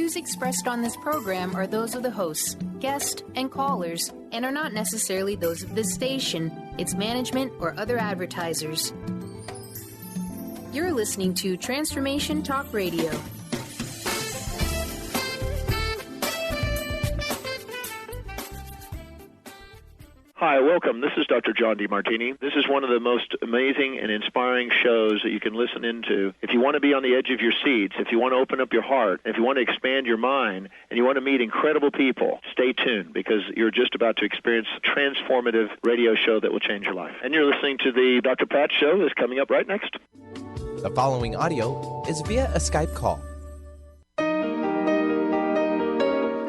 views expressed on this program are those of the hosts, guests, and callers, and are not necessarily those of this station, its management, or other advertisers. You're listening to Transformation Talk Radio. Hi, welcome. This is Dr. John DeMartini. This is one of the most amazing and inspiring shows that you can listen into. If you want to be on the edge of your seats, if you want to open up your heart, if you want to expand your mind, and you want to meet incredible people, stay tuned because you're just about to experience a transformative radio show that will change your life. And you're listening to the Dr. Pat Show that's coming up right next. The following audio is via a Skype call.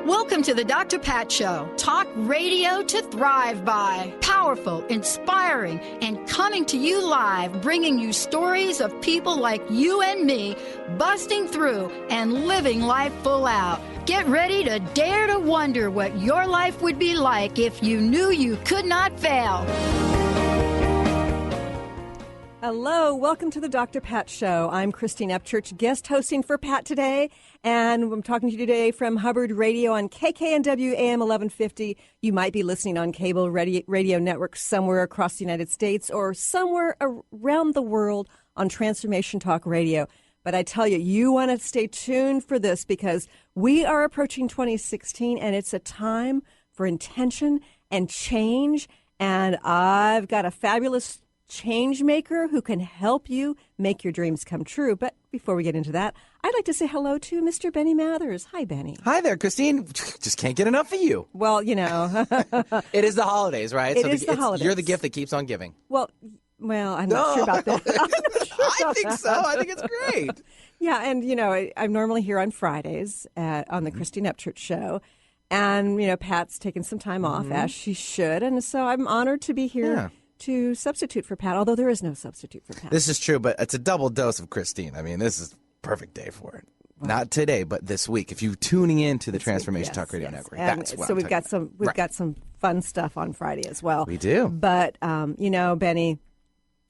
Welcome to the Dr. Pat Show. Talk radio to thrive by. Powerful, inspiring, and coming to you live, bringing you stories of people like you and me, busting through and living life full out. Get ready to dare to wonder what your life would be like if you knew you could not fail. Hello, welcome to the Dr. Pat Show. I'm Christine Upchurch, guest hosting for Pat today, and I'm talking to you today from Hubbard Radio on KKNW AM 1150. You might be listening on cable radio networks somewhere across the United States or somewhere around the world on Transformation Talk Radio. But I tell you, you want to stay tuned for this because we are approaching 2016, and it's a time for intention and change, and I've got a fabulous change maker who can help you make your dreams come true. But before we get into that, I'd like to say hello to Mr. Benny Mathers. Hi, Benny. Hi there, Christine. Just can't get enough of you. Well, you know. It is the holidays, right? It is the holidays. You're the gift that keeps on giving. Well, I'm not sure about that. I think so. I think it's great. Yeah, and, you know, I'm normally here on Fridays on the Christine Upchurch Show. And, you know, Pat's taken some time off, as she should. And so I'm honored to be here to substitute for Pat, although there is no substitute for Pat. This is true, but it's a double dose of Christine. I mean, this is a perfect day for it. Wow. Not today, but this week. If you're tuning in to the Transformation Talk Radio Network, and that's what so I'm we've got some fun stuff on Friday as well. We do. But you know, Benny,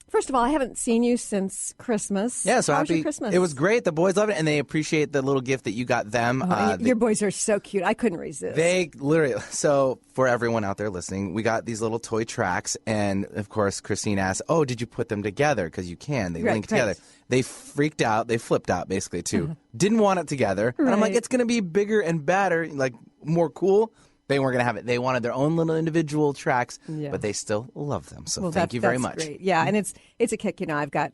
first of all, I haven't seen you since Christmas. Yeah, so How was happy. your Christmas? It was great. The boys love it, and they appreciate the little gift that you got them. Your boys are so cute. I couldn't resist. They literally, so for everyone out there listening, we got these little toy tracks, and of course, Christine asked, "Oh, did you put them together? Because you can. They link together." They freaked out. They flipped out, basically, too. Didn't want it together. And I'm like, it's going to be bigger and badder, like more cool. They weren't going to have it. They wanted their own little individual tracks, but they still love them. So thank you very much. Great. Yeah, and it's a kick. You know, I've got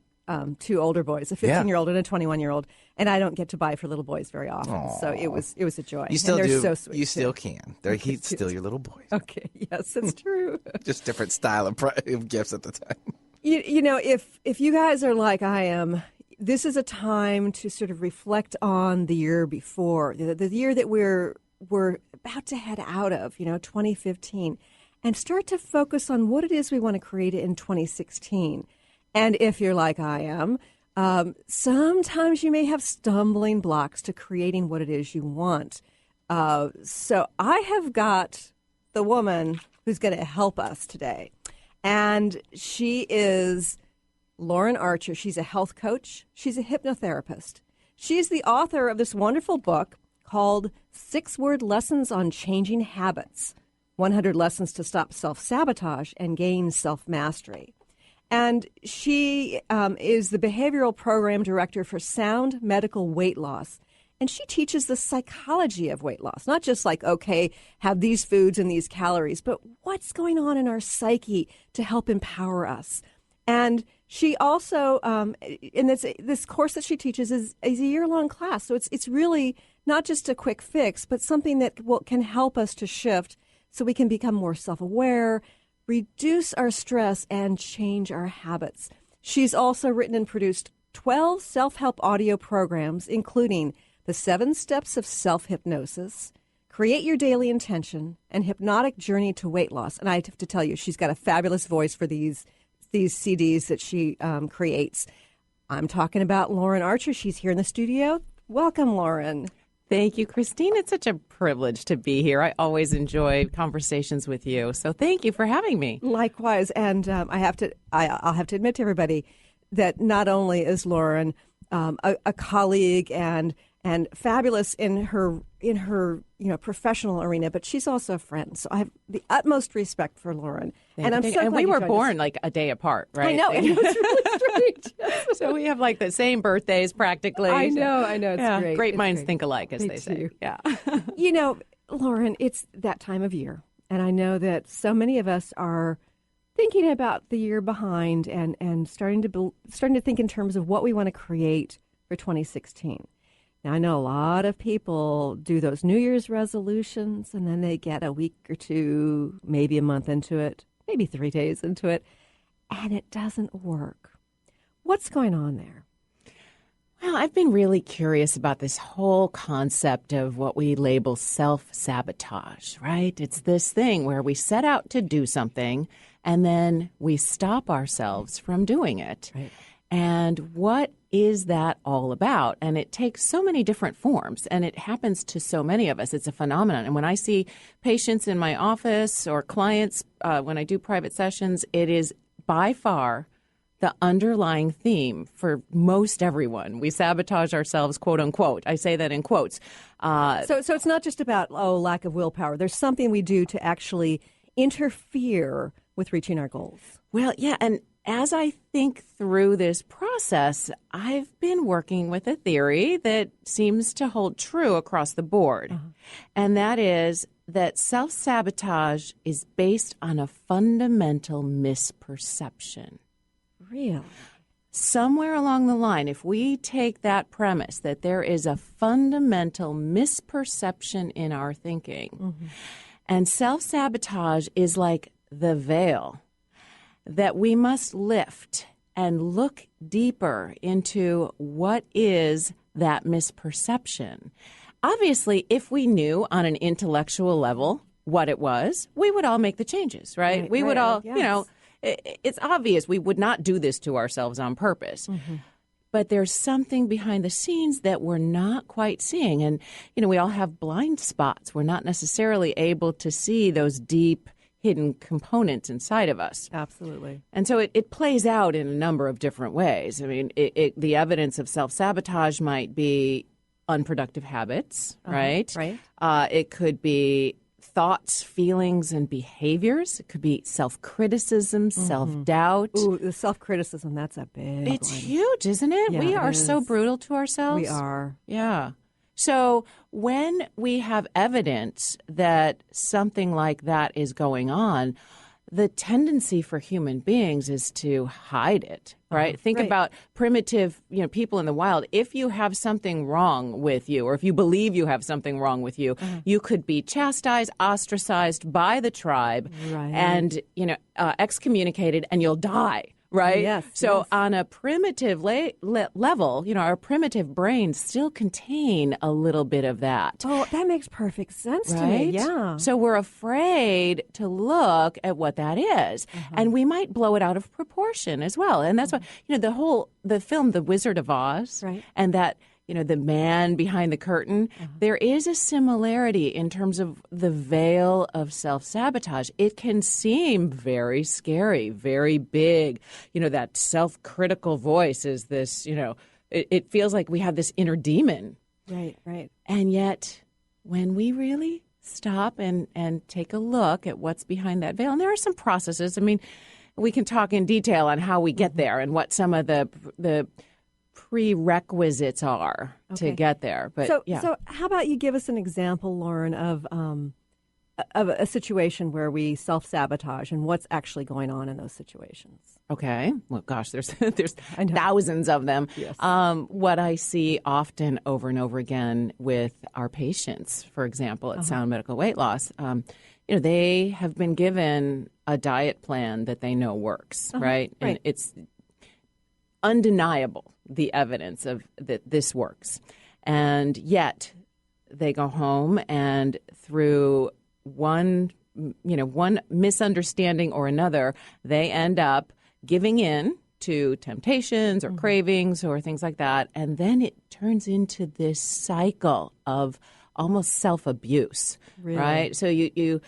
two older boys, a 15-year-old and a 21-year-old, and I don't get to buy for little boys very often. Aww. So it was a joy. You still and they're do. So sweet. You still can. He's still your little boy. Okay. Yes, that's true. Just different style of gifts at the time. You know, if you guys are like I am, this is a time to sort of reflect on the year before, the year that we're about to head out of, 2015, and start to focus on what it is we want to create in 2016. And if you're like I am, sometimes you may have stumbling blocks to creating what it is you want. So I have got the woman who's going to help us today. And she is Lauren Archer. She's a health coach. She's a hypnotherapist. She's the author of this wonderful book called 6-Word Lessons on Changing Habits, 100 Lessons to Stop Self-Sabotage and Gain Self-Mastery. And she is the Behavioral Program Director for Sound Medical Weight Loss. And she teaches the psychology of weight loss, not just like, okay, have these foods and these calories, but what's going on in our psyche to help empower us. And she also, in this course that she teaches is a year-long class. So it's really not just a quick fix, but something that can help us to shift so we can become more self-aware, reduce our stress, and change our habits. She's also written and produced 12 self-help audio programs, including The 7 Steps of Self-Hypnosis, Create Your Daily Intention, and Hypnotic Journey to Weight Loss. And I have to tell you, she's got a fabulous voice for these CDs that she creates. I'm talking about Lauren Archer. She's here in the studio. Welcome, Lauren. Thank you, Christine. It's such a privilege to be here. I always enjoy conversations with you. So thank you for having me. Likewise. And I'll have to admit to everybody that not only is Lauren a colleague and and fabulous in her professional arena, but she's also a friend. So I have the utmost respect for Lauren. And we were born like a day apart, right? I know. It was really strange. So we have like the same birthdays practically. I know. It's great. Great it's minds great. think alike, as they say. Too. Yeah. Lauren, it's that time of year. And I know that so many of us are thinking about the year behind and starting to think in terms of what we want to create for 2016. Now, I know a lot of people do those New Year's resolutions, and then they get a week or two, maybe a month into it, maybe 3 days into it, and it doesn't work. What's going on there? Well, I've been really curious about this whole concept of what we label self-sabotage, right? It's this thing where we set out to do something, and then we stop ourselves from doing it. Right. And what is that all about? And it takes so many different forms, and it happens to so many of us. It's a phenomenon. And when I see patients in my office or clients, when I do private sessions, it is by far the underlying theme for most everyone. We sabotage ourselves, quote unquote. I say that in quotes. So it's not just about, lack of willpower. There's something we do to actually interfere with reaching our goals. Well, yeah, and as I think through this process, I've been working with a theory that seems to hold true across the board. Uh-huh. And that is that self-sabotage is based on a fundamental misperception. Really? Somewhere along the line, if we take that premise that there is a fundamental misperception in our thinking, mm-hmm. and self-sabotage is like the veil that we must lift and look deeper into what is that misperception. Obviously, if we knew on an intellectual level what it was, we would all make the changes, right? We would all, yes. It's obvious we would not do this to ourselves on purpose. Mm-hmm. But there's something behind the scenes that we're not quite seeing. And, we all have blind spots. We're not necessarily able to see those deep hidden components inside of us. Absolutely. And so it plays out in a number of different ways. I mean, the evidence of self-sabotage might be unproductive habits, right? Right. It could be thoughts, feelings, and behaviors. It could be self-criticism, mm-hmm. self-doubt. Ooh, the self-criticism, that's a big It's one. huge, isn't it? Yeah, we are so brutal to ourselves. We are. Yeah. So when we have evidence that something like that is going on, the tendency for human beings is to hide it, right? Think about primitive, people in the wild. If you have something wrong with you, or if you believe you have something wrong with you, you could be chastised, ostracized by the tribe, and, excommunicated, and you'll die. Right? Yes. So on a primitive level, our primitive brains still contain a little bit of that. Oh, that makes perfect sense to right? me. Yeah. So we're afraid to look at what that is. And we might blow it out of proportion as well. And that's why, the film, The Wizard of Oz, and that, the man behind the curtain, there is a similarity in terms of the veil of self-sabotage. It can seem very scary, very big. That self-critical voice is this, it feels like we have this inner demon. Right. And yet, when we really stop and take a look at what's behind that veil, and there are some processes. I mean, we can talk in detail on how we get there and what some of the prerequisites are to get there. But so how about you give us an example, Lauren, of a situation where we self-sabotage and what's actually going on in those situations? Okay. Well, gosh, there's thousands of them. Yes. What I see often over and over again with our patients, for example, at Sound Medical Weight Loss, they have been given a diet plan that they know works, right? And it's undeniable, the evidence of that this works. And yet they go home and through one misunderstanding or another, they end up giving in to temptations or cravings or things like that. And then it turns into this cycle of almost self-abuse, right? So you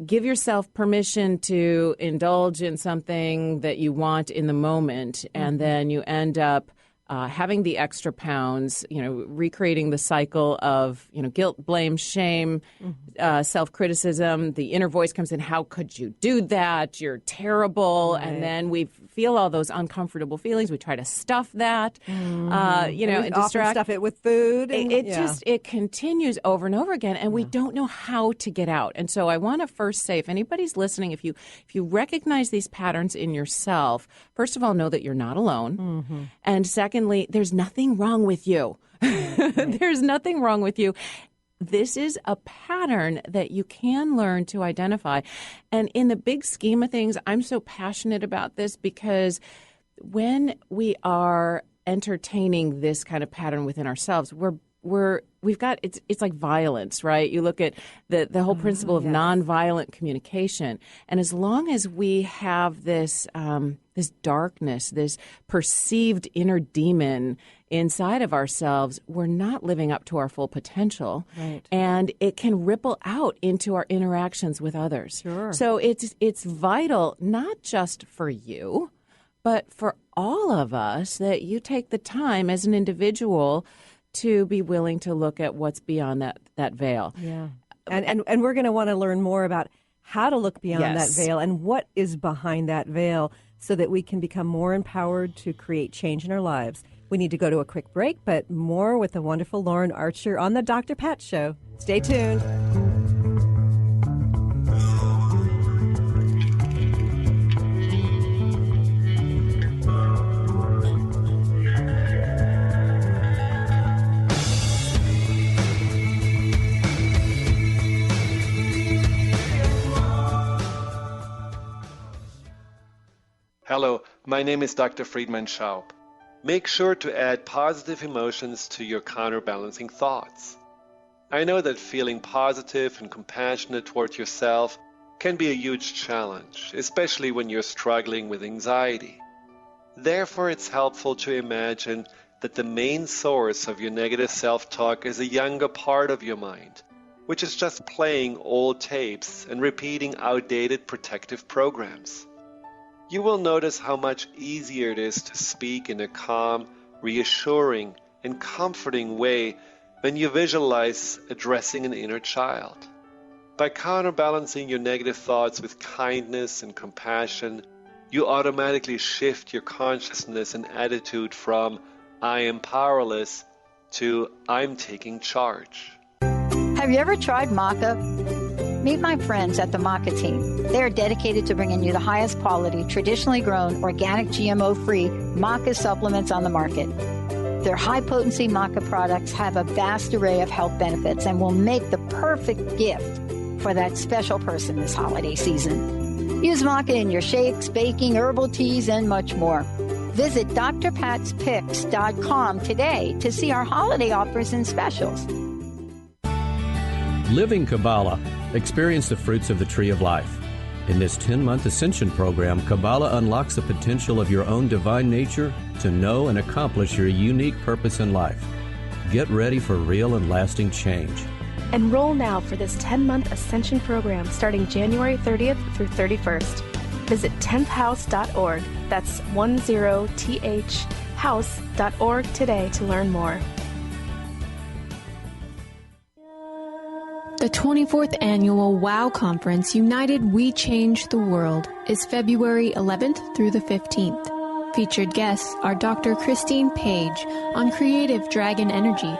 give yourself permission to indulge in something that you want in the moment, and then you end up having the extra pounds, recreating the cycle of, guilt, blame, shame, self-criticism. The inner voice comes in, how could you do that? You're terrible. Right. And then we feel all those uncomfortable feelings. We try to stuff that, and distract. Often stuff it with food. And, it continues over and over again, and we don't know how to get out. And so I want to first say, if anybody's listening, if you recognize these patterns in yourself, first of all, know that you're not alone. Mm-hmm. And secondly, there's nothing wrong with you. There's nothing wrong with you. This is a pattern that you can learn to identify. And in the big scheme of things, I'm so passionate about this because when we are entertaining this kind of pattern within ourselves, we've got it's like violence, right? You look at the whole principle of nonviolent communication, and as long as we have this this darkness, this perceived inner demon inside of ourselves, we're not living up to our full potential, right. And it can ripple out into our interactions with others. Sure. So it's vital, not just for you, but for all of us, that you take the time as an individual to be willing to look at what's beyond that veil. Yeah. And we're going to want to learn more about how to look beyond that veil and what is behind that veil so that we can become more empowered to create change in our lives. We need to go to a quick break, but more with the wonderful Lauren Archer on the Dr. Pat Show. Stay tuned. Hello, my name is Dr. Friedman Schaub. Make sure to add positive emotions to your counterbalancing thoughts. I know that feeling positive and compassionate toward yourself can be a huge challenge, especially when you're struggling with anxiety. Therefore, it's helpful to imagine that the main source of your negative self-talk is a younger part of your mind, which is just playing old tapes and repeating outdated protective programs. You will notice how much easier it is to speak in a calm, reassuring, and comforting way when you visualize addressing an inner child. By counterbalancing your negative thoughts with kindness and compassion, you automatically shift your consciousness and attitude from "I am powerless" to "I'm taking charge." Have you ever tried maca? Meet my friends at the Maca team. They are dedicated to bringing you the highest quality, traditionally grown, organic, GMO-free maca supplements on the market. Their high-potency maca products have a vast array of health benefits and will make the perfect gift for that special person this holiday season. Use maca in your shakes, baking, herbal teas, and much more. Visit drpatspicks.com today to see our holiday offers and specials. Living Kabbalah. Experience the fruits of the Tree of Life. In this 10-month Ascension program, Kabbalah unlocks the potential of your own divine nature to know and accomplish your unique purpose in life. Get ready for real and lasting change. Enroll now for this 10-month Ascension program starting January 30th through 31st. Visit 10thhouse.org. That's 10thhouse.org today to learn more. The 24th Annual WOW Conference, United We Change the World, is February 11th through the 15th. Featured guests are Dr. Christine Page on Creative Dragon Energy.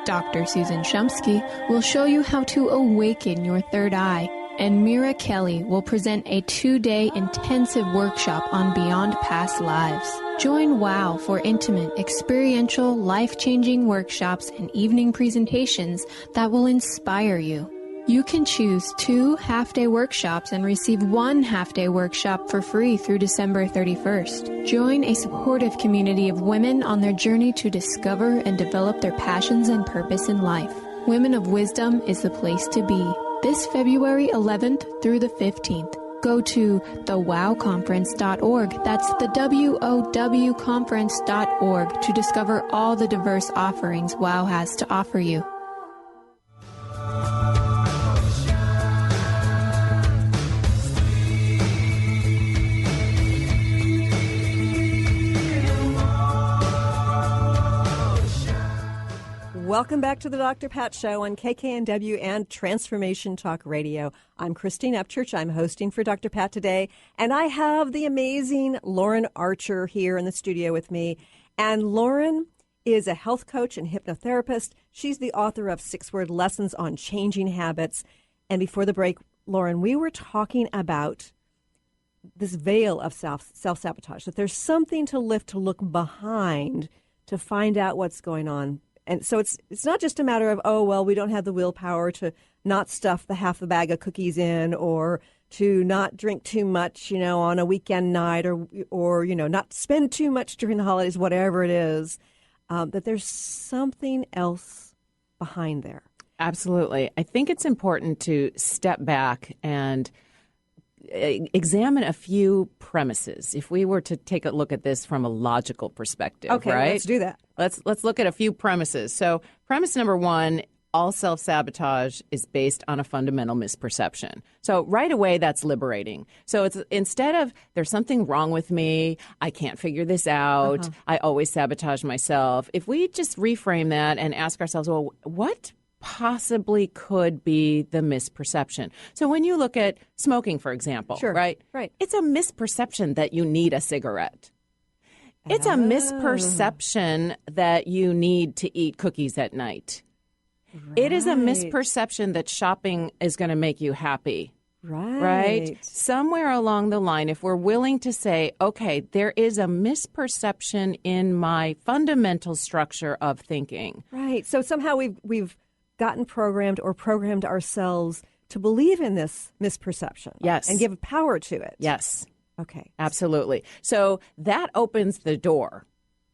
Dr. Susan Shumsky will show you how to awaken your third eye. And Mira Kelly will present a 2-day intensive workshop on Beyond Past Lives. Join WOW for intimate, experiential, life-changing workshops and evening presentations that will inspire you. You can choose 2 half-day workshops and receive 1 half-day workshop for free through December 31st. Join a supportive community of women on their journey to discover and develop their passions and purpose in life. Women of Wisdom is the place to be. This February 11th through the 15th. Go to thewowconference.org. That's the WOW conference.org to discover all the diverse offerings WOW has to offer you. Welcome back to the Dr. Pat Show on KKNW and Transformation Talk Radio. I'm Christine Upchurch. I'm hosting for Dr. Pat today, and I have the amazing Lauren Archer here in the studio with me. And Lauren is a health coach and hypnotherapist. She's the author of 6-Word Lessons on Changing Habits. And before the break, Lauren, we were talking about this veil of self-sabotage, that there's something to lift, to look behind, to find out what's going on. And so it's not just a matter of, oh, well, we don't have the willpower to not stuff the half a bag of cookies in, or to not drink too much, on a weekend night, or not spend too much during the holidays, whatever it is, that there's something else behind there. Absolutely. I think it's important to step back and examine a few premises. If we were to take a look at this from a logical perspective, okay, right? Let's do that. Let's look at a few premises. So, premise number one, all self-sabotage is based on a fundamental misperception. So right away, that's liberating. So it's instead of there's something wrong with me, I can't figure this out, I always sabotage myself. If we just reframe that and ask ourselves, well, what possibly could be the misperception? So when you look at smoking, for example, right? It's a misperception that you need a cigarette. It's a misperception that you need to eat cookies at night. It is a misperception that shopping is going to make you happy. Right? Somewhere along the line, if we're willing to say, okay, there is a misperception in my fundamental structure of thinking. Right. So somehow we've gotten programmed ourselves to believe in this misperception. Yes. And give power to it. Yes. Okay. Absolutely. So that opens the door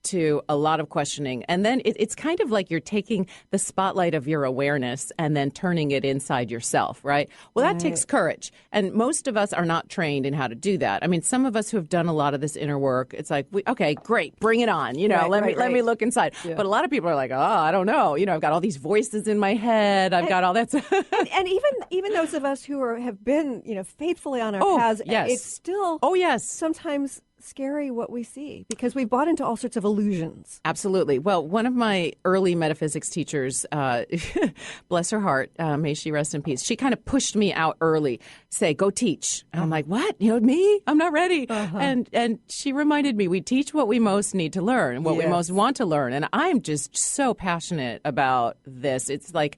to a lot of questioning. And then it's kind of like you're taking the spotlight of your awareness and then turning it inside yourself, right? Well, that takes courage. And most of us are not trained in how to do that. I mean, some of us who have done a lot of this inner work, it's like, okay, great, bring it on. Let me look inside. Yeah. But a lot of people are like, oh, I don't know. I've got all these voices in my head. I've got all that stuff. and even those of us who have been, faithfully on our paths, it's still sometimes scary what we see, because we've bought into all sorts of illusions. Absolutely. Well, one of my early metaphysics teachers, bless her heart, may she rest in peace, she kind of pushed me out early, say, go teach. And I'm like, what? Me? I'm not ready. And she reminded me, we teach what we most need to learn, what we most want to learn. And I'm just so passionate about this. It's like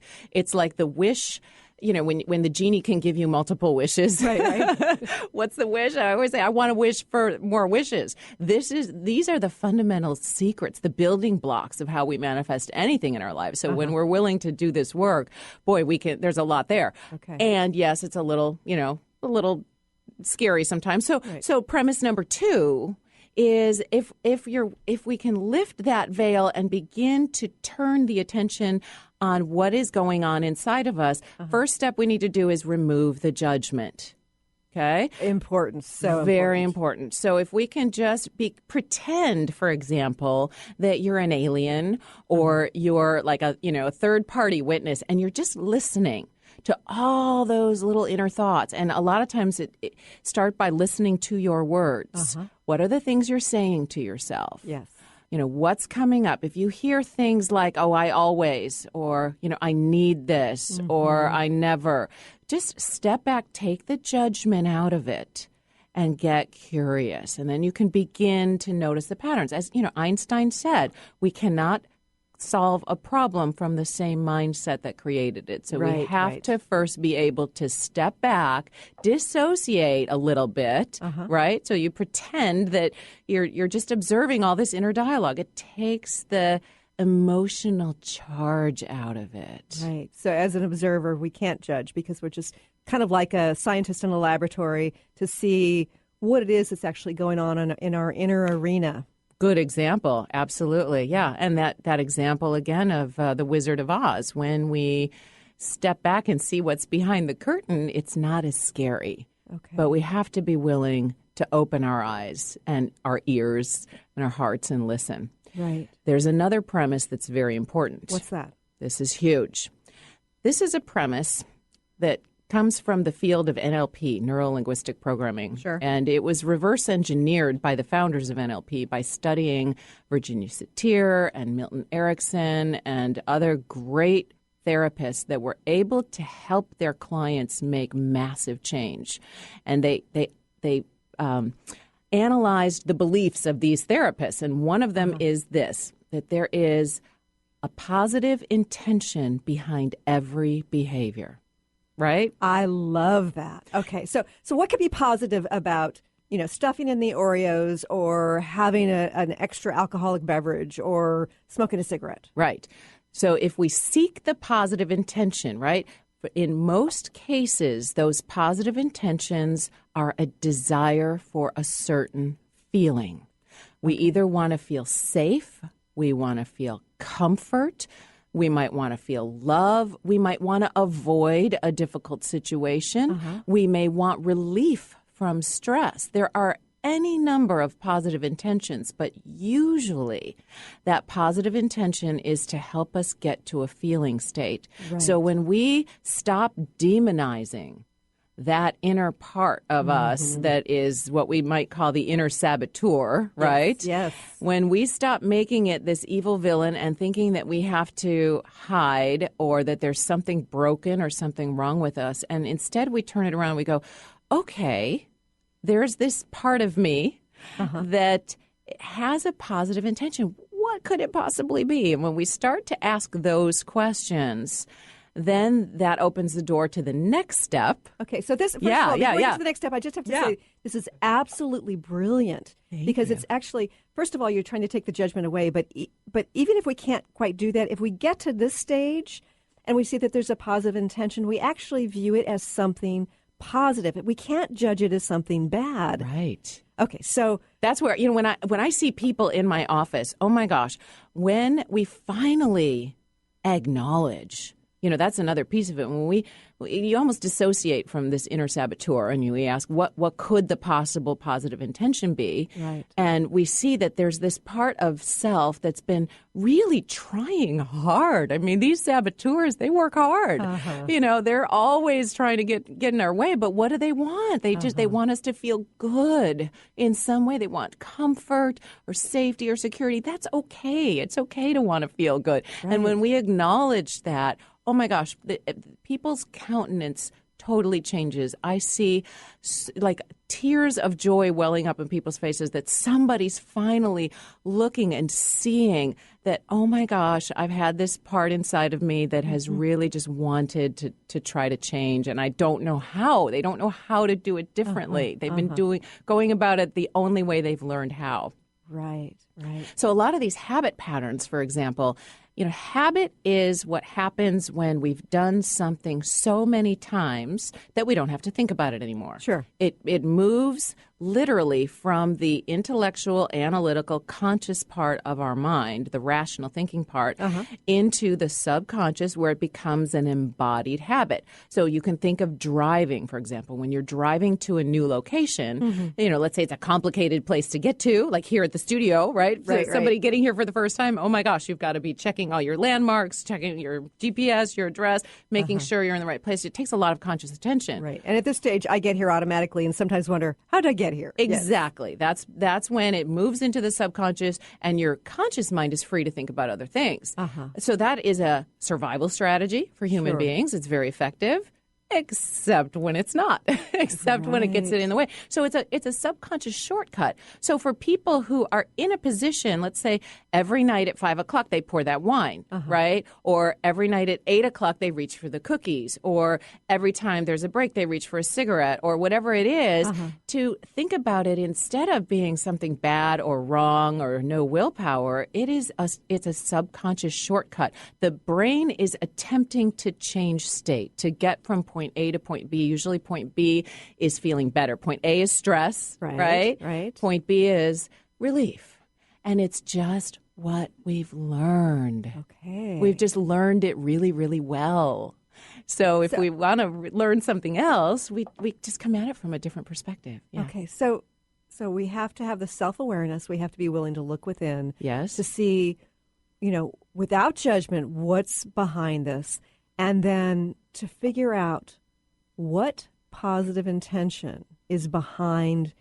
the wish. When the genie can give you multiple wishes, right. What's the wish? I always say, I want to wish for more wishes. These are the fundamental secrets, the building blocks of how we manifest anything in our lives. So when we're willing to do this work, boy, there's a lot there. Okay. And yes, it's a little scary sometimes. So premise number two is if we can lift that veil and begin to turn the attention on what is going on inside of us, first step we need to do is remove the judgment. Okay? Important. So very important. So if we can just pretend, for example, that you're an alien or you're like a third party witness and you're just listening to all those little inner thoughts. And a lot of times it start by listening to your words. What are the things you're saying to yourself? Yes. What's coming up? If you hear things like, oh, I always, or, I need this, or I never, just step back, take the judgment out of it and get curious. And then you can begin to notice the patterns. As, Einstein said, we cannot solve a problem from the same mindset that created it. So we have to first be able to step back, dissociate a little bit, right? So you pretend that you're just observing all this inner dialogue. It takes the emotional charge out of it. Right. So as an observer, we can't judge because we're just kind of like a scientist in a laboratory to see what it is that's actually going on in our inner arena. Good example. Absolutely. Yeah. And that example, again, of the Wizard of Oz, when we step back and see what's behind the curtain, it's not as scary. Okay. But we have to be willing to open our eyes and our ears and our hearts and listen. Right. There's another premise that's very important. What's that? This is huge. This is a premise that comes from the field of NLP, neuro-linguistic programming. Sure. And it was reverse engineered by the founders of NLP by studying Virginia Satir and Milton Erickson and other great therapists that were able to help their clients make massive change. And they analyzed the beliefs of these therapists. And one of them is this, that there is a positive intention behind every behavior. Right? I love that. Okay, so what could be positive about, stuffing in the Oreos or having an extra alcoholic beverage or smoking a cigarette? Right. So if we seek the positive intention, right, in most cases, those positive intentions are a desire for a certain feeling. We either want to feel safe, we want to feel comfort, we might want to feel love. We might want to avoid a difficult situation. We may want relief from stress. There are any number of positive intentions, but usually that positive intention is to help us get to a feeling state. Right. So when we stop demonizing that inner part of us that is what we might call the inner saboteur, right? Yes. When we stop making it this evil villain and thinking that we have to hide or that there's something broken or something wrong with us, and instead we turn it around and we go, okay, there's this part of me that has a positive intention. What could it possibly be? And when we start to ask those questions, then that opens the door to the next step. Okay, so this, before we get to the next step, I just have to say this is absolutely brilliant because it's actually, first of all, you're trying to take the judgment away, but even if we can't quite do that, if we get to this stage and we see that there's a positive intention, we actually view it as something positive. We can't judge it as something bad. Right. Okay, so that's where, when I see people in my office, oh my gosh, when we finally acknowledge, that's another piece of it. When you almost dissociate from this inner saboteur and we ask, what could the possible positive intention be? Right. And we see that there's this part of self that's been really trying hard. I mean, these saboteurs, they work hard. They're always trying to get in our way. But what do they want? They want us to feel good in some way. They want comfort or safety or security. That's okay. It's okay to want to feel good. Right. And when we acknowledge that, oh my gosh, people's countenance totally changes. I see like tears of joy welling up in people's faces that somebody's finally looking and seeing that, oh my gosh, I've had this part inside of me that has really just wanted to try to change, and I don't know how. They don't know how to do it differently. They've been going about it the only way they've learned how. Right. So a lot of these habit patterns, for example, habit is what happens when we've done something so many times that we don't have to think about it anymore. Sure. It moves literally from the intellectual, analytical, conscious part of our mind, the rational thinking part, into the subconscious where it becomes an embodied habit. So you can think of driving, for example. When you're driving to a new location, let's say it's a complicated place to get to, like here at the studio, right? Somebody getting here for the first time, oh my gosh, you've got to be checking all your landmarks, checking your GPS, your address, making sure you're in the right place. It takes a lot of conscious attention. Right. And at this stage, I get here automatically and sometimes wonder, how did I get here? Exactly. Yes. That's when it moves into the subconscious and your conscious mind is free to think about other things. So that is a survival strategy for human beings. It's very effective. Except when it's not, when it gets it in the way. So it's a subconscious shortcut. So for people who are in a position, let's say every night at 5 o'clock they pour that wine, right? Or every night at 8 o'clock they reach for the cookies, or every time there's a break they reach for a cigarette, or whatever it is, to think about it instead of being something bad or wrong or no willpower. It's a subconscious shortcut. The brain is attempting to change state, to get from point A to point B. Usually point B is feeling better. Point A is stress, right? Point B is relief. And it's just what we've learned. Okay. We've just learned it really, really well. So if we want to learn something else, we just come at it from a different perspective. Yeah. Okay. So we have to have the self-awareness. We have to be willing to look within. Yes. To see, without judgment, what's behind this. And then to figure out what positive intention is behind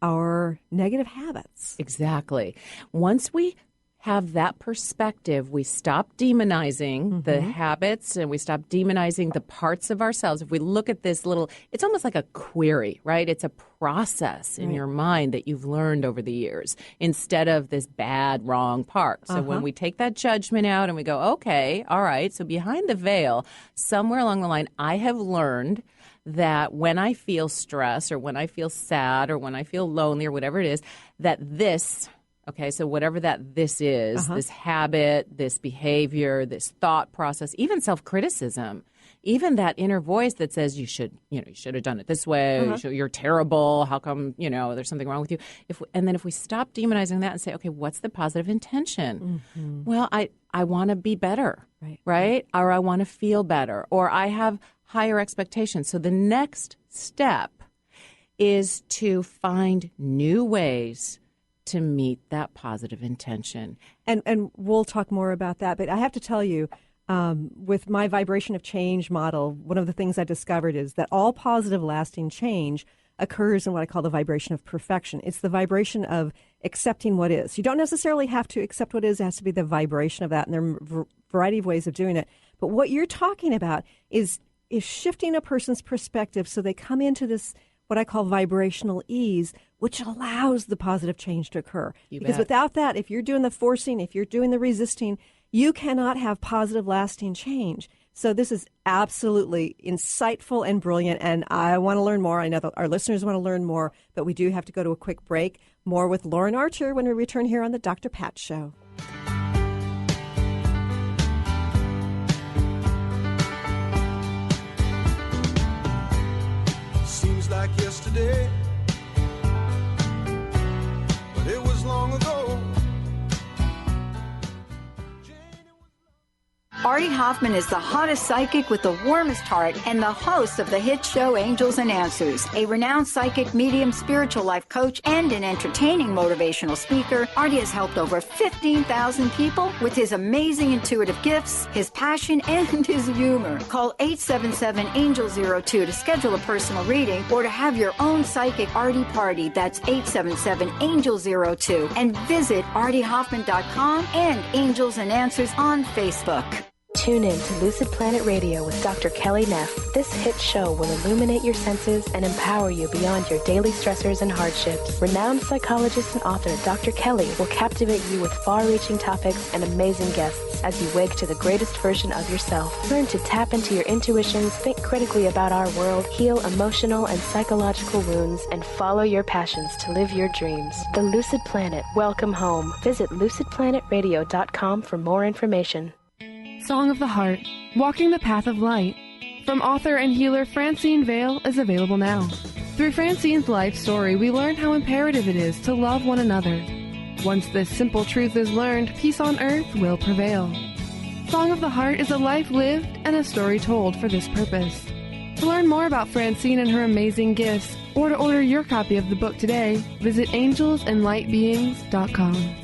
our negative habits. Exactly. Once we have that perspective, we stop demonizing the habits and we stop demonizing the parts of ourselves. If we look at this little, it's almost like a query, right? It's a process in your mind that you've learned over the years instead of this bad, wrong part. So when we take that judgment out and we go, okay, all right, so behind the veil, somewhere along the line, I have learned that when I feel stress or when I feel sad or when I feel lonely or whatever it is, that this, okay, so whatever that this is, this habit, this behavior, this thought process, even self-criticism, even that inner voice that says you should have done it this way, you're terrible, how come, there's something wrong with you. And then if we stop demonizing that and say, okay, what's the positive intention? Well, I want to be better, right? Or I want to feel better, or I have higher expectations. So the next step is to find new ways to meet that positive intention. And we'll talk more about that. But I have to tell you, with my vibration of change model, one of the things I discovered is that all positive lasting change occurs in what I call the vibration of perfection. It's the vibration of accepting what is. You don't necessarily have to accept what is. It has to be the vibration of that. And there are a variety of ways of doing it. But what you're talking about is shifting a person's perspective so they come into this, what I call vibrational ease, which allows the positive change to occur. Because without that, if you're doing the forcing, if you're doing the resisting, you cannot have positive lasting change. So this is absolutely insightful and brilliant, and I want to learn more. I know that our listeners want to learn more, but we do have to go to a quick break. More with Lauren Archer when we return here on the Dr. Pat Show. Seems like yesterday, but it was long ago. Artie Hoffman is the hottest psychic with the warmest heart and the host of the hit show Angels and Answers. A renowned psychic, medium, spiritual life coach, and an entertaining motivational speaker, Artie has helped over 15,000 people with his amazing intuitive gifts, his passion, and his humor. Call 877-ANGEL-02 to schedule a personal reading or to have your own psychic Artie party. That's 877-ANGEL-02. And visit artiehoffman.com and Angels and Answers on Facebook. Tune in to Lucid Planet Radio with Dr. Kelly Neff. This hit show will illuminate your senses and empower you beyond your daily stressors and hardships. Renowned psychologist and author Dr. Kelly will captivate you with far-reaching topics and amazing guests as you wake to the greatest version of yourself. Learn to tap into your intuitions, think critically about our world, heal emotional and psychological wounds, and follow your passions to live your dreams. The Lucid Planet. Welcome home. Visit lucidplanetradio.com for more information. Song of the Heart, Walking the Path of Light, from author and healer Francine Vale, is available now. Through Francine's life story, we learn how imperative it is to love one another. Once this simple truth is learned, peace on earth will prevail. Song of the Heart is a life lived and a story told for this purpose. To learn more about Francine and her amazing gifts, or to order your copy of the book today, visit angelsandlightbeings.com.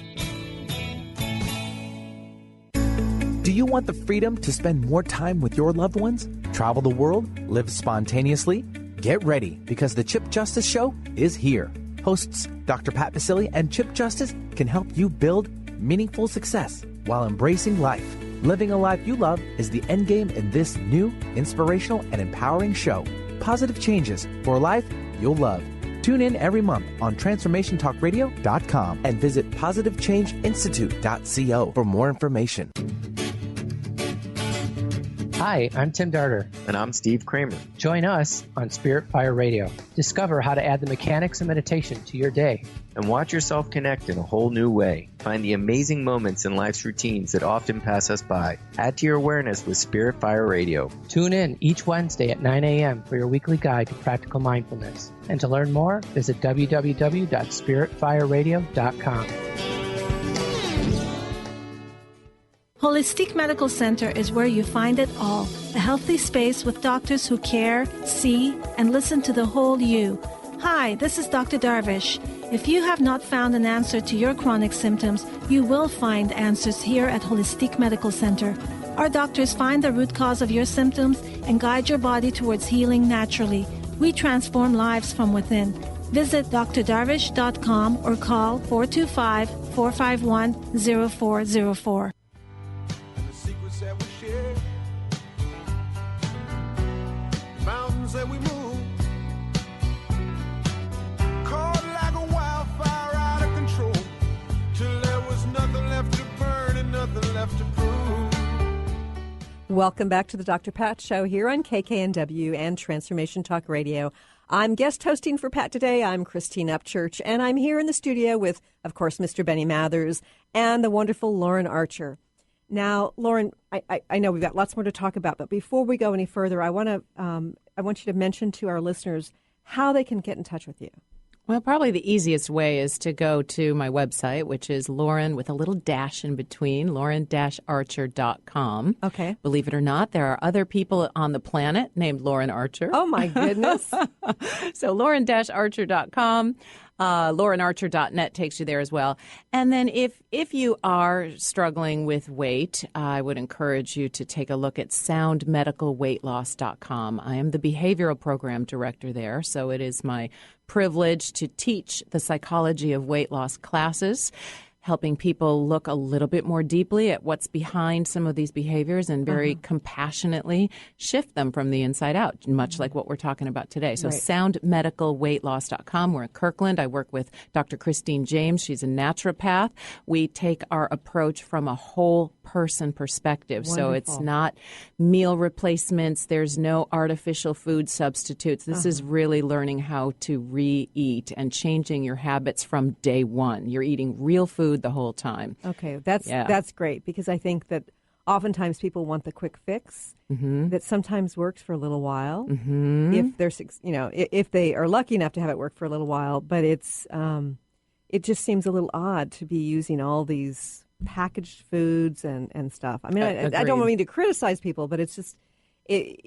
Do you want the freedom to spend more time with your loved ones? Travel the world? Live spontaneously? Get ready, because the Chip Justice Show is here. Hosts Dr. Pat Basile and Chip Justice can help you build meaningful success while embracing life. Living a life you love is the end game in this new, inspirational, and empowering show. Positive changes for a life you'll love. Tune in every month on TransformationTalkRadio.com and visit PositiveChangeInstitute.co for more information. Hi, I'm Tim Darter. And I'm Steve Kramer. Join us on Spirit Fire Radio. Discover how to add the mechanics of meditation to your day. And watch yourself connect in a whole new way. Find the amazing moments in life's routines that often pass us by. Add to your awareness with Spirit Fire Radio. Tune in each Wednesday at 9 a.m. for your weekly guide to practical mindfulness. And to learn more, visit www.spiritfireradio.com. Holistic Medical Center is where you find it all. A healthy space with doctors who care, see, and listen to the whole you. Hi, this is Dr. Darvish. If you have not found an answer to your chronic symptoms, you will find answers here at Holistic Medical Center. Our doctors find the root cause of your symptoms and guide your body towards healing naturally. We transform lives from within. Visit drdarvish.com or call 425-451-0404. The secrets that we share, the mountains that we move, caught like a wildfire out of control, till there was nothing left to burn and nothing left to prove. Welcome back to the Dr. Pat Show here on KKNW and Transformation Talk Radio. I'm guest hosting for Pat today. I'm Christine Upchurch, and I'm here in the studio with, of course, Mr. Benny Mathers and the wonderful Lauren Archer. Now, Lauren, I know we've got lots more to talk about, but before we go any further, I want you to mention to our listeners how they can get in touch with you. Well, probably the easiest way is to go to my website, which is Lauren with a little dash in between, lauren-archer.com. Okay. Believe it or not, there are other people on the planet named Lauren Archer. Oh, my goodness. So lauren-archer.com. LaurenArcher.net takes you there as well. And then if you are struggling with weight, I would encourage you to take a look at soundmedicalweightloss.com. I am the behavioral program director there, so it is my privilege to teach the psychology of weight loss classes, helping people look a little bit more deeply at what's behind some of these behaviors and very compassionately shift them from the inside out, much like what we're talking about today. So soundmedicalweightloss.com. We're in Kirkland. I work with Dr. Christine James. She's a naturopath. We take our approach from a whole person perspective. Wonderful. So it's not meal replacements. There's no artificial food substitutes. This is really learning how to re-eat and changing your habits from day one. You're eating real food the whole time. Okay, that's great, because I think that oftentimes people want the quick fix that sometimes works for a little while if they're, if they are lucky enough to have it work for a little while. But it just seems a little odd to be using all these packaged foods and stuff. I mean, I don't mean to criticize people, but it's just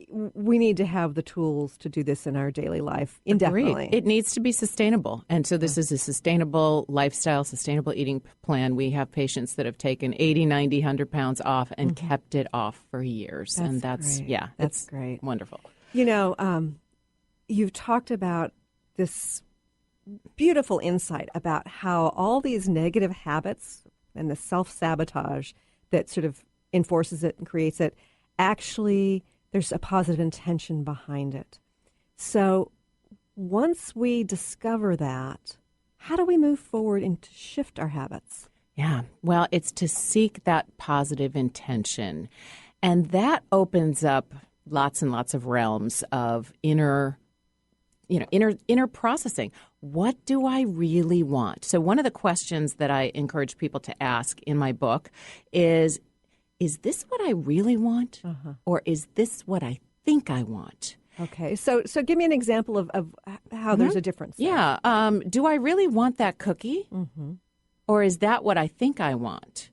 we need to have the tools to do this in our daily life indefinitely. Agreed. It needs to be sustainable. And so this is a sustainable lifestyle, sustainable eating plan. We have patients that have taken 80, 90, 100 pounds off and kept it off for years. That's great. That's great. Wonderful. You know, you've talked about this beautiful insight about how all these negative habits and the self-sabotage that sort of enforces it and creates it, actually there's a positive intention behind it. So once we discover that, how do we move forward and to shift our habits? Yeah, well, it's to seek that positive intention. And that opens up lots and lots of realms of inner processing. What do I really want? So one of the questions that I encourage people to ask in my book is this what I really want? Or is this what I think I want? Okay, so give me an example of how there's a difference there. Yeah, do I really want that cookie? Or is that what I think I want?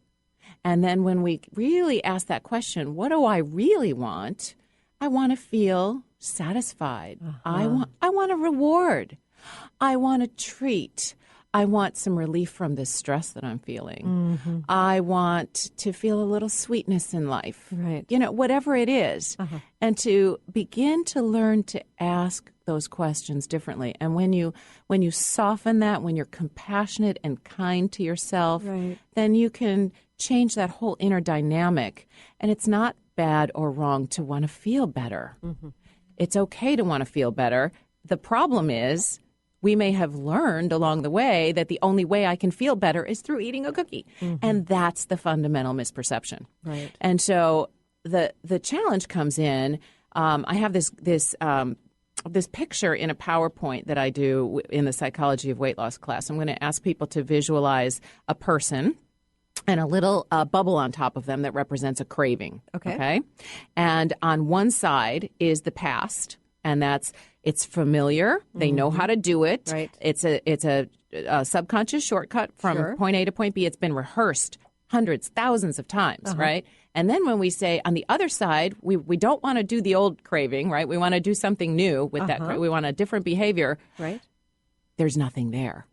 And then when we really ask that question, what do I really want? I want to feel satisfied. I want a reward. I want a treat. I want some relief from this stress that I'm feeling. I want to feel a little sweetness in life. Right. Whatever it is. And to begin to learn to ask those questions differently. And when you soften that, when you're compassionate and kind to yourself, then you can change that whole inner dynamic. And it's not bad or wrong to want to feel better. It's okay to want to feel better. The problem is we may have learned along the way that the only way I can feel better is through eating a cookie. And that's the fundamental misperception. Right. And so the challenge comes in. I have this picture in a PowerPoint that I do in the psychology of weight loss class. I'm going to ask people to visualize a person and a little bubble on top of them that represents a craving. Okay. And on one side is the past, and it's familiar. They know how to do it. Right. It's a subconscious shortcut from point A to point B. It's been rehearsed hundreds, thousands of times, right? And then when we say on the other side, we don't want to do the old craving, right? We want to do something new with that. We want a different behavior. Right. There's nothing there.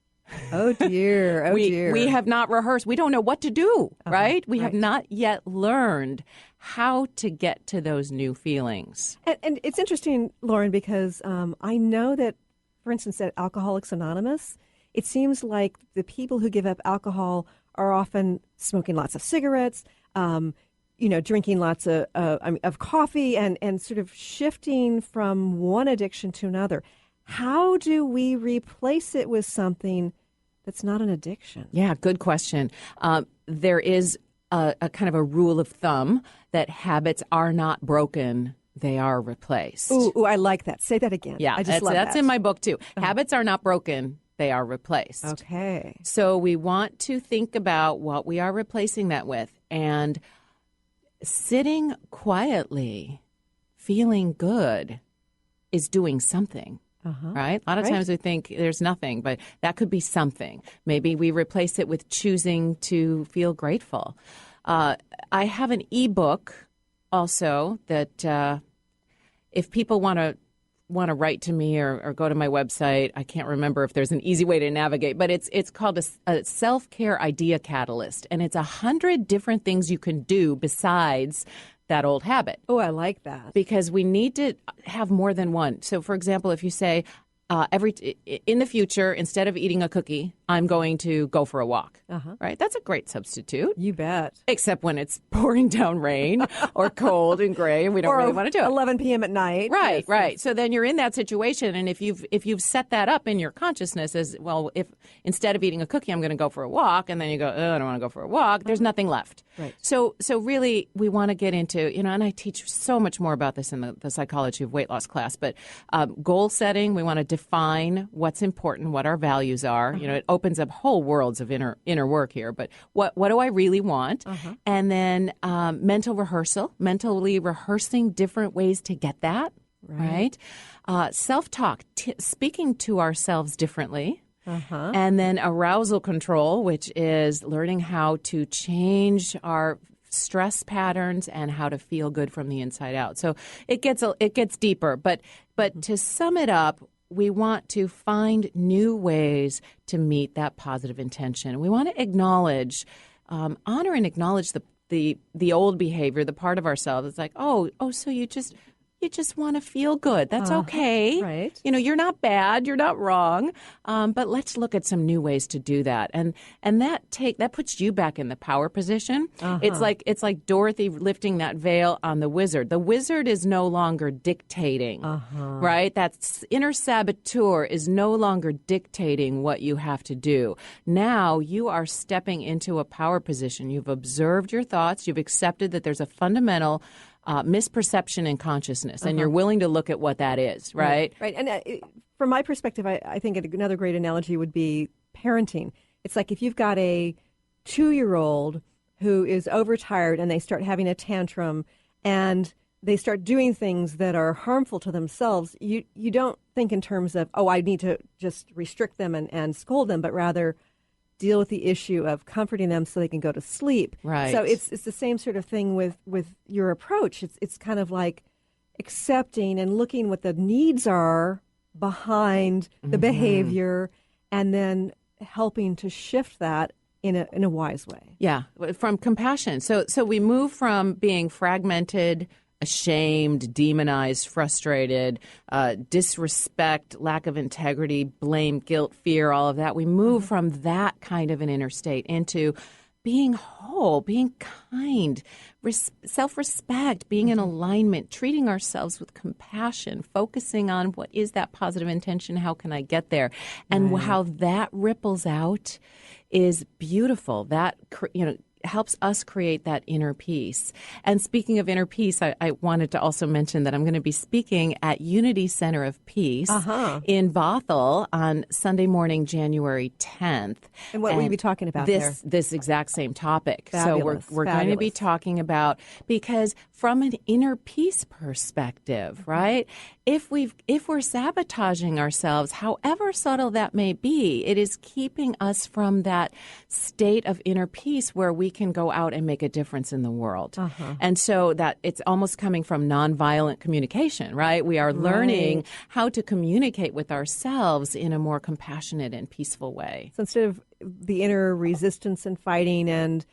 Oh, dear. Oh, dear. We have not rehearsed. We don't know what to do, right? We have not yet learned how to get to those new feelings. And it's interesting, Lauren, because I know that, for instance, at Alcoholics Anonymous, it seems like the people who give up alcohol are often smoking lots of cigarettes, drinking lots of coffee, and sort of shifting from one addiction to another. How do we replace it with something that's not an addiction? Yeah, good question. There is a kind of a rule of thumb that habits are not broken. They are replaced. Ooh, I like that. Say that again. Yeah, I just love that's that. in my book, too. Habits are not broken. They are replaced. Okay. So we want to think about what we are replacing that with. And sitting quietly, feeling good, is doing something. Right? A lot of times we think there's nothing, but that could be something. Maybe we replace it with choosing to feel grateful. I have an ebook also that if people want to write to me or go to my website, I can't remember if there's an easy way to navigate, but it's called a self-care idea catalyst, and it's 100 different things you can do besides that old habit. Oh, I like that. Because we need to have more than one. So, for example, if you say, in the future, instead of eating a cookie, I'm going to go for a walk. Right? That's a great substitute. You bet. Except when it's pouring down rain or cold and gray, and we don't really want to do it. 11 p.m. at night. Right, yes, right. Yes. So then you're in that situation, and if you've set that up in your consciousness as well, if instead of eating a cookie, I'm going to go for a walk, and then you go, oh, I don't want to go for a walk. There's nothing left. Right. So really, we want to get into, and I teach so much more about this in the psychology of weight loss class. But goal setting, we want to define what's important, what our values are. It opens up whole worlds of inner work here. But what do I really want? And then mental rehearsal, mentally rehearsing different ways to get that. Right. Self-talk, speaking to ourselves differently. And then arousal control, which is learning how to change our stress patterns and how to feel good from the inside out. So it gets deeper. But to sum it up, we want to find new ways to meet that positive intention. We want to acknowledge, honor and acknowledge the old behavior, the part of ourselves. It's like, oh, so you just want to feel good. That's okay. Right. You're not bad. You're not wrong. But let's look at some new ways to do that. And that puts you back in the power position. It's like Dorothy lifting that veil on the wizard. The wizard is no longer dictating, right? That inner saboteur is no longer dictating what you have to do. Now you are stepping into a power position. You've observed your thoughts. You've accepted that there's a fundamental misperception in consciousness, and you're willing to look at what that is, right? Right. And from my perspective, I think another great analogy would be parenting. It's like if you've got a 2-year-old who is overtired and they start having a tantrum and they start doing things that are harmful to themselves, you don't think in terms of, I need to just restrict them and scold them, but rather deal with the issue of comforting them so they can go to sleep. Right. So it's the same sort of thing with your approach. It's kind of like accepting and looking what the needs are behind the behavior, and then helping to shift that in a wise way. Yeah, from compassion. So we move from being fragmented, ashamed, demonized, frustrated, disrespect, lack of integrity, blame, guilt, fear, all of that. We move from that kind of an inner state into being whole, being kind, self-respect, being in alignment, treating ourselves with compassion, focusing on what is that positive intention, how can I get there, and how that ripples out is beautiful. That, helps us create that inner peace. And speaking of inner peace, I wanted to also mention that I'm going to be speaking at Unity Center of Peace in Bothell on Sunday morning, January 10th. And what will you be talking about there? This exact same topic. Fabulous. So we're going to be talking about, because from an inner peace perspective, right? If we're sabotaging ourselves, however subtle that may be, it is keeping us from that state of inner peace where we we can go out and make a difference in the world. And so that it's almost coming from nonviolent communication, right? We are learning how to communicate with ourselves in a more compassionate and peaceful way. So instead of the inner resistance and fighting and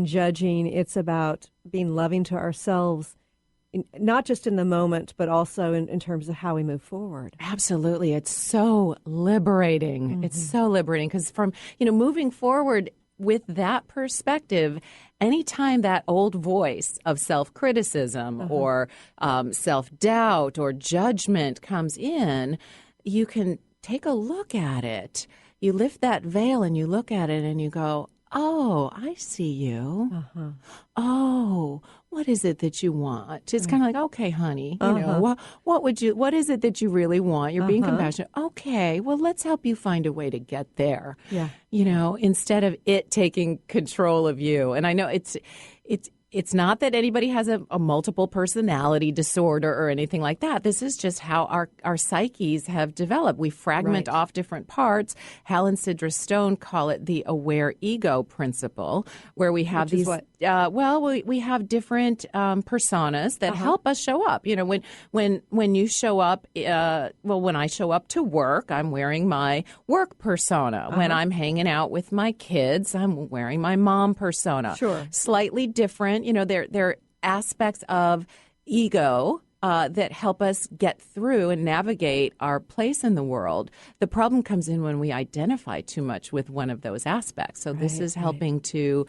judging, it's about being loving to ourselves, not just in the moment, but also in terms of how we move forward. Absolutely. It's so liberating. It's so liberating because from, moving forward with that perspective, anytime that old voice of self-criticism or self-doubt or judgment comes in, you can take a look at it. You lift that veil and you look at it and you go, oh, I see you. Oh, what is it that you want? It's kind of like, okay, honey, what is it that you really want? You're being compassionate. Okay, well, let's help you find a way to get there. Yeah. Instead of it taking control of you. And I know it's not that anybody has a multiple personality disorder or anything like that. This is just how our psyches have developed. We fragment off different parts. Hal and Sidra Stone call it the aware ego principle, where we have we have different personas that help us show up. When you show up, when I show up to work, I'm wearing my work persona. When I'm hanging out with my kids, I'm wearing my mom persona. Sure. Slightly different. There are aspects of ego that help us get through and navigate our place in the world. The problem comes in when we identify too much with one of those aspects. So this is helping to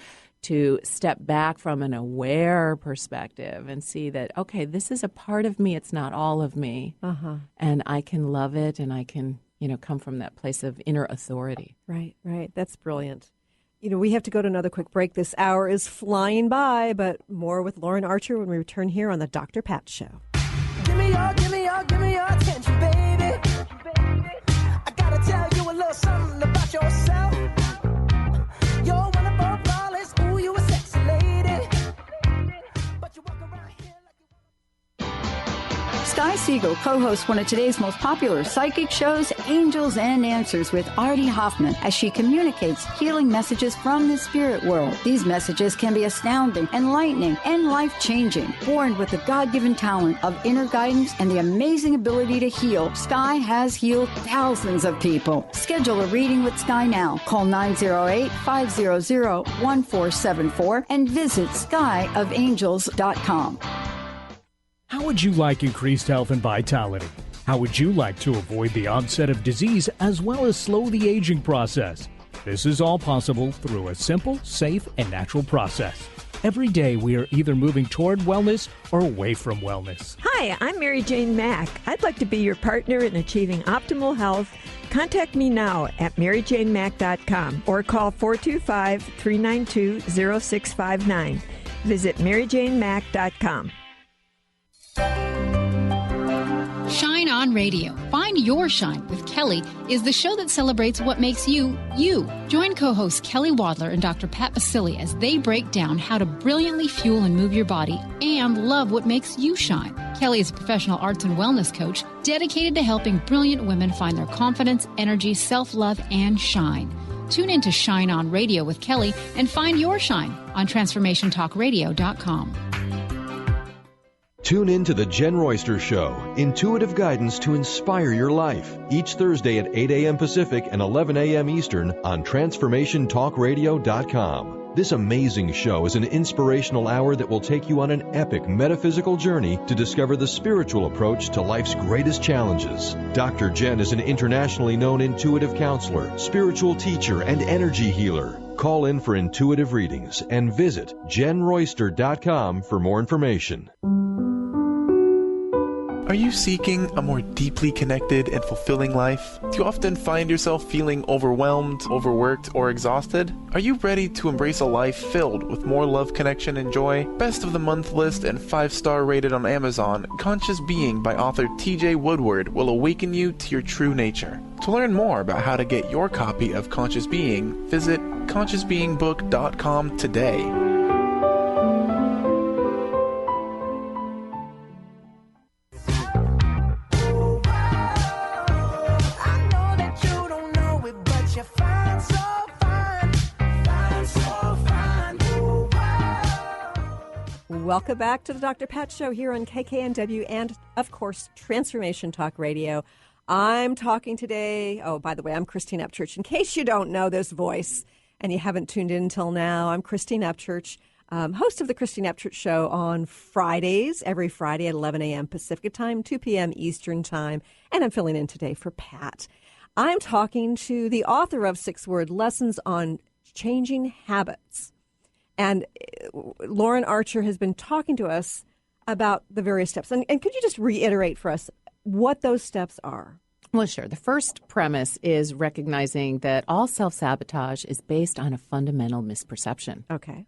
step back from an aware perspective and see that, okay, this is a part of me. It's not all of me. And I can love it, and I can, come from that place of inner authority. Right. That's brilliant. We have to go to another quick break. This hour is flying by, but more with Lauren Archer when we return here on the Dr. Pat Show. Give me your attention, baby. I gotta tell you a little something about yourself. You're one of our flawless, ooh, you a sexy lady. But you walk around here like Sky Siegel co-hosts one of today's most popular psychic shows, Angels and Answers, with Artie Hoffman, as she communicates healing messages from the spirit world. These messages can be astounding, enlightening, and life-changing. Born with the God-given talent of inner guidance and the amazing ability to heal, Sky has healed thousands of people. Schedule a reading with Sky now. Call 908-500-1474 and visit skyofangels.com. How would you like increased health and vitality? How would you like to avoid the onset of disease as well as slow the aging process? This is all possible through a simple, safe, and natural process. Every day we are either moving toward wellness or away from wellness. Hi, I'm Mary Jane Mack. I'd like to be your partner in achieving optimal health. Contact me now at maryjanemack.com or call 425-392-0659. Visit maryjanemack.com. Shine On Radio. Find Your Shine with Kelly is the show that celebrates what makes you, you. Join co-hosts Kelly Wadler and Dr. Pat Basili as they break down how to brilliantly fuel and move your body and love what makes you shine. Kelly is a professional arts and wellness coach dedicated to helping brilliant women find their confidence, energy, self-love, and shine. Tune in to Shine On Radio with Kelly and find your shine on TransformationTalkRadio.com. Tune in to The Jen Royster Show, intuitive guidance to inspire your life, each Thursday at 8 a.m. Pacific and 11 a.m. Eastern on TransformationTalkRadio.com. This amazing show is an inspirational hour that will take you on an epic metaphysical journey to discover the spiritual approach to life's greatest challenges. Dr. Jen is an internationally known intuitive counselor, spiritual teacher, and energy healer. Call in for intuitive readings and visit JenRoyster.com for more information. Are you seeking a more deeply connected and fulfilling life? Do you often find yourself feeling overwhelmed, overworked, or exhausted? Are you ready to embrace a life filled with more love, connection, and joy? Best of the Month list and 5-star rated on Amazon, Conscious Being by author T.J. Woodward will awaken you to your true nature. To learn more about how to get your copy of Conscious Being, visit ConsciousBeingBook.com today. Welcome back to the Dr. Pat Show here on KKNW and, of course, Transformation Talk Radio. I'm talking today. Oh, by the way, I'm Christine Upchurch. In case you don't know this voice and you haven't tuned in until now, I'm Christine Upchurch, host of the Christine Upchurch Show on Fridays, every Friday at 11 a.m. Pacific Time, 2 p.m. Eastern Time, and I'm filling in today for Pat. I'm talking to the author of 6-Word Lessons on Changing Habits. And Lauren Archer has been talking to us about the various steps. And could you just reiterate for us what those steps are? Well, sure. The first premise is recognizing that all self-sabotage is based on a fundamental misperception. Okay.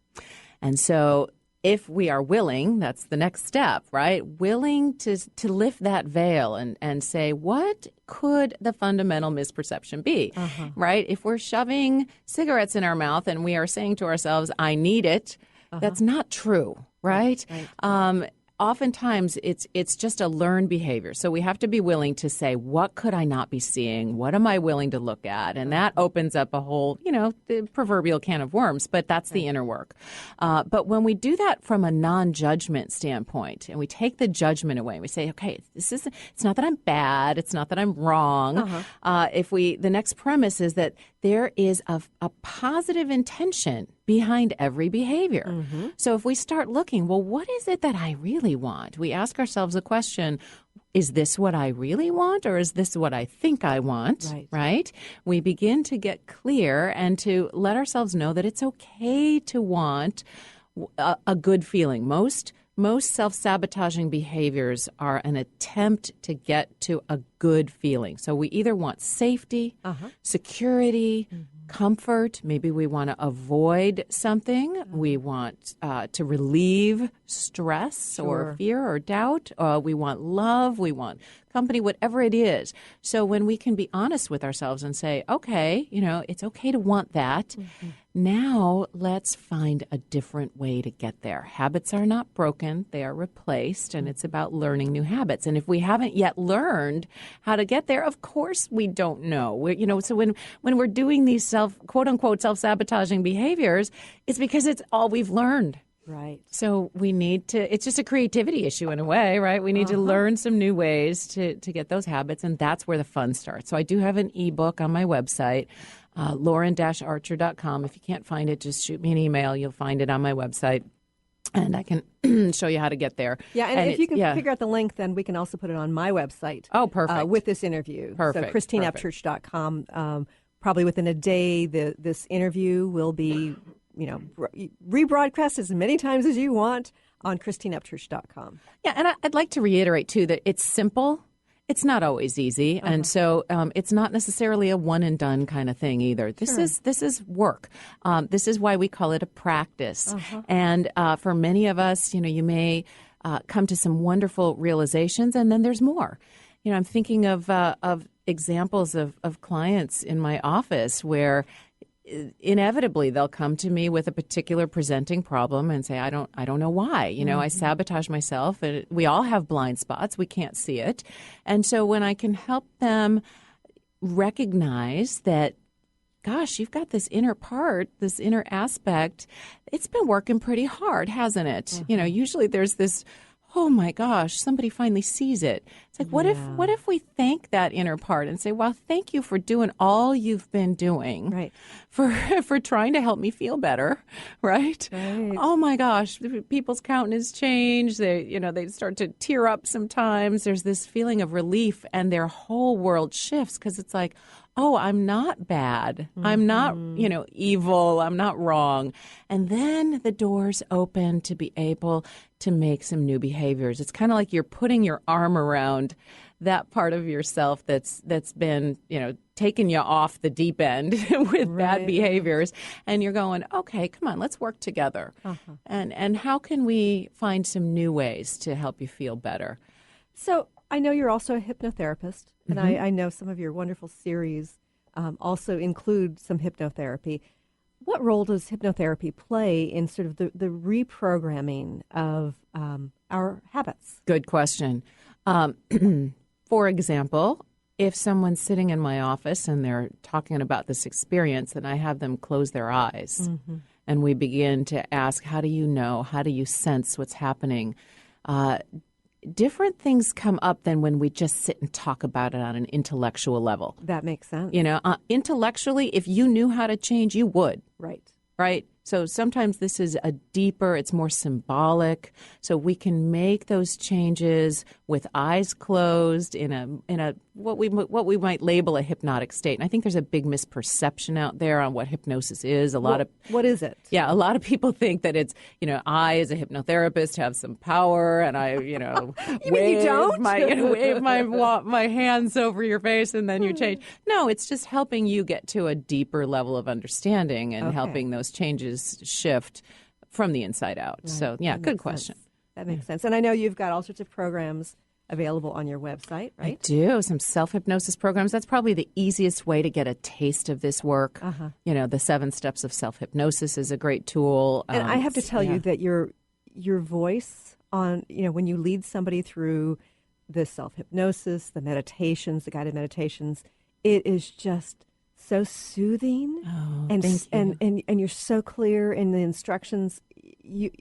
And so if we are willing, that's the next step, right? Willing to lift that veil and say, what could the fundamental misperception be, right? If we're shoving cigarettes in our mouth and we are saying to ourselves, I need it, that's not true, right? Oftentimes, it's just a learned behavior. So we have to be willing to say, what could I not be seeing? What am I willing to look at? And that opens up a whole, the proverbial can of worms, but that's the inner work. But when we do that from a non-judgment standpoint, and we take the judgment away, and we say, okay, it's not that I'm bad, it's not that I'm wrong. The next premise is that there is a positive intention behind every behavior. So if we start looking, well, what is it that I really want? We ask ourselves a question, is this what I really want or is this what I think I want, right? We begin to get clear and to let ourselves know that it's okay to want a good feeling. Most self-sabotaging behaviors are an attempt to get to a good feeling. So we either want safety, security, comfort. Maybe we want to avoid something. We want to relieve stress or fear or doubt. We want love. We want company, whatever it is. So when we can be honest with ourselves and say, okay, it's okay to want that. Now let's find a different way to get there. Habits are not broken. They are replaced, and it's about learning new habits. And if we haven't yet learned how to get there, of course we don't know. So when we're doing these quote-unquote self-sabotaging behaviors, it's because it's all we've learned. Right. So we need to, it's just a creativity issue in a way, right? We need to learn some new ways to get those habits, and that's where the fun starts. So I do have an ebook on my website, lauren-archer.com. If you can't find it, just shoot me an email. You'll find it on my website, and I can show you how to get there. Yeah, and if you can figure out the link, then we can also put it on my website. Oh, perfect. With this interview. Perfect. So christineupchurch.com. Probably within a day, this interview will be rebroadcast as many times as you want on christineupchurch.com. Yeah, and I'd like to reiterate, too, that it's simple. It's not always easy, and so it's not necessarily a one-and-done kind of thing either. This is work. This is why we call it a practice. And for many of us, you may come to some wonderful realizations, and then there's more. I'm thinking of examples of clients in my office where inevitably they'll come to me with a particular presenting problem and say, I don't know why. I sabotage myself, and we all have blind spots. We can't see it. And so when I can help them recognize that, gosh, you've got this inner part, this inner aspect, it's been working pretty hard, hasn't it? Usually there's this, oh my gosh, somebody finally sees it. It's like, what if we thank that inner part and say, well, thank you for doing all you've been doing, for trying to help me feel better, right? Oh my gosh, people's countenance change. They start to tear up sometimes. There's this feeling of relief, and their whole world shifts because it's like, oh, I'm not bad. I'm not, evil. I'm not wrong. And then the doors open to be able to make some new behaviors. It's kind of like you're putting your arm around that part of yourself that's been, taking you off the deep end with bad behaviors. And you're going, okay, come on, let's work together. And how can we find some new ways to help you feel better? So I know you're also a hypnotherapist, and I know some of your wonderful series also include some hypnotherapy. What role does hypnotherapy play in sort of the reprogramming of our habits? Good question. For example, if someone's sitting in my office and they're talking about this experience, and I have them close their eyes and we begin to ask, how do you know? How do you sense what's happening? Different things come up than when we just sit and talk about it on an intellectual level. That makes sense. Intellectually, if you knew how to change, you would. Right. So sometimes this is it's more symbolic. So we can make those changes with eyes closed in a what we might label a hypnotic state. And I think there's a big misperception out there on what hypnosis is. What is it? Yeah, a lot of people think that it's, I as a hypnotherapist have some power and I, wave my hands over your face and then you change. No, it's just helping you get to a deeper level of understanding and helping those changes shift from the inside out. Right. So, yeah, good question. That makes sense. And I know you've got all sorts of programs available on your website, right? I do. Some self-hypnosis programs. That's probably the easiest way to get a taste of this work. The 7 steps of self-hypnosis is a great tool. And I have to tell you that your voice on, when you lead somebody through the self-hypnosis, the meditations, the guided meditations, it is just so soothing. And you're so clear in the instructions. You've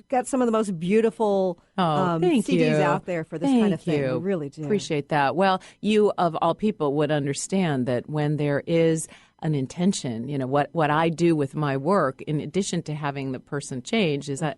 got some of the most beautiful CDs out there for this kind of thing. You really do. Appreciate that. Well, you of all people would understand that when there is an intention, what I do with my work, in addition to having the person change, is I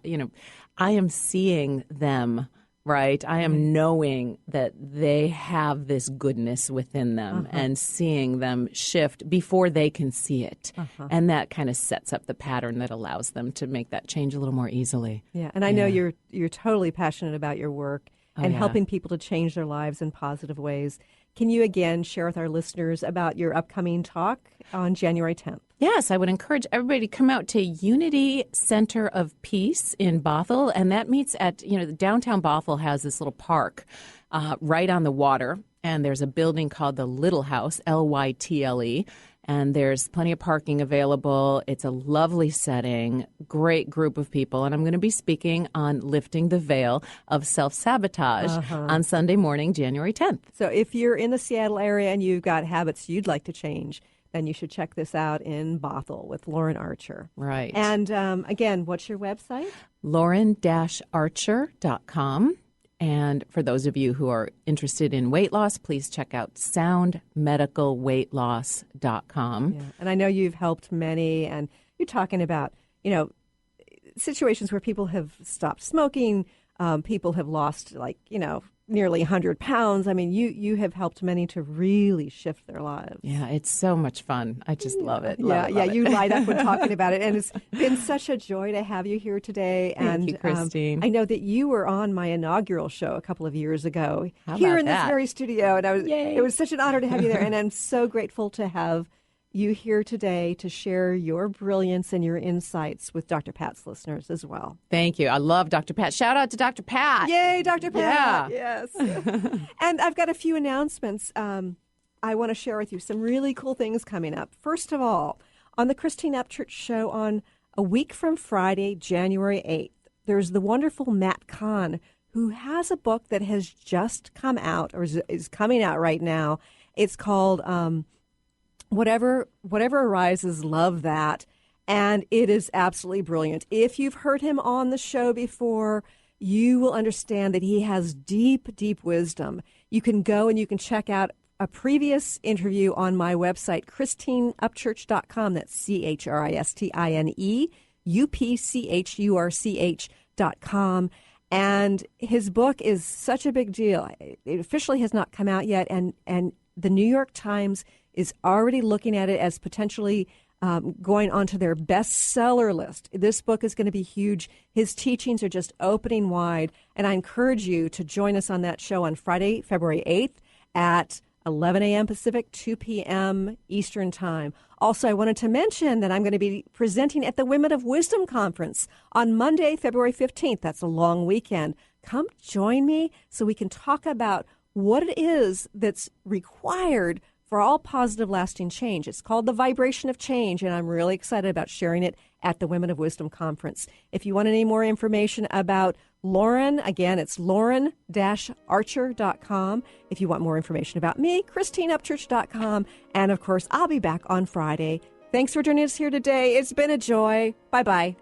am seeing them. Right. I am knowing that they have this goodness within them and seeing them shift before they can see it. And that kind of sets up the pattern that allows them to make that change a little more easily. Yeah. And I know you're totally passionate about your work and helping people to change their lives in positive ways. Can you again share with our listeners about your upcoming talk on January 10th? Yes, I would encourage everybody to come out to Unity Center of Peace in Bothell, and that meets at, downtown Bothell has this little park right on the water, and there's a building called the Little House, Lytle, and there's plenty of parking available. It's a lovely setting, great group of people, and I'm going to be speaking on lifting the veil of self-sabotage on Sunday morning, January 10th. So if you're in the Seattle area and you've got habits you'd like to change, then you should check this out in Bothell with Lauren Archer. Right. And again, what's your website? lauren-archer.com. And for those of you who are interested in weight loss, please check out soundmedicalweightloss.com. Yeah. And I know you've helped many, and you're talking about, situations where people have stopped smoking, people have lost, nearly 100 pounds. I mean, you have helped many to really shift their lives. Yeah, it's so much fun. I just love it. Love it. You light up when talking about it. And it's been such a joy to have you here today. Thank you, Christine. I know that you were on my inaugural show a couple of years ago here in this very studio. And it was such an honor to have you there. And I'm so grateful to have you here today to share your brilliance and your insights with Dr. Pat's listeners as well. Thank you. I love Dr. Pat. Shout out to Dr. Pat. Yay, Dr. Pat. Yeah. Yes. And I've got a few announcements I want to share with you. Some really cool things coming up. First of all, on the Christine Upchurch Show on a week from Friday, January 8th, there's the wonderful Matt Kahn, who has a book that has just come out or is coming out right now. It's called Whatever Arises, Love That. And it is absolutely brilliant. If you've heard him on the show before, you will understand that he has deep, deep wisdom. You can go and you can check out a previous interview on my website, ChristineUpchurch.com. That's ChristineUpchurch.com. And his book is such a big deal. It officially has not come out yet. And the New York Times is already looking at it as potentially going onto their bestseller list. This book is going to be huge. His teachings are just opening wide. And I encourage you to join us on that show on Friday, February 8th at 11 a.m. Pacific, 2 p.m. Eastern Time. Also, I wanted to mention that I'm going to be presenting at the Women of Wisdom Conference on Monday, February 15th. That's a long weekend. Come join me so we can talk about what it is that's required for all positive, lasting change. It's called the Vibration of Change, and I'm really excited about sharing it at the Women of Wisdom Conference. If you want any more information about Lauren, again, it's lauren-archer.com. If you want more information about me, ChristineUpchurch.com. And, of course, I'll be back on Friday, Thanks for joining us here today. It's been a joy. Bye-bye.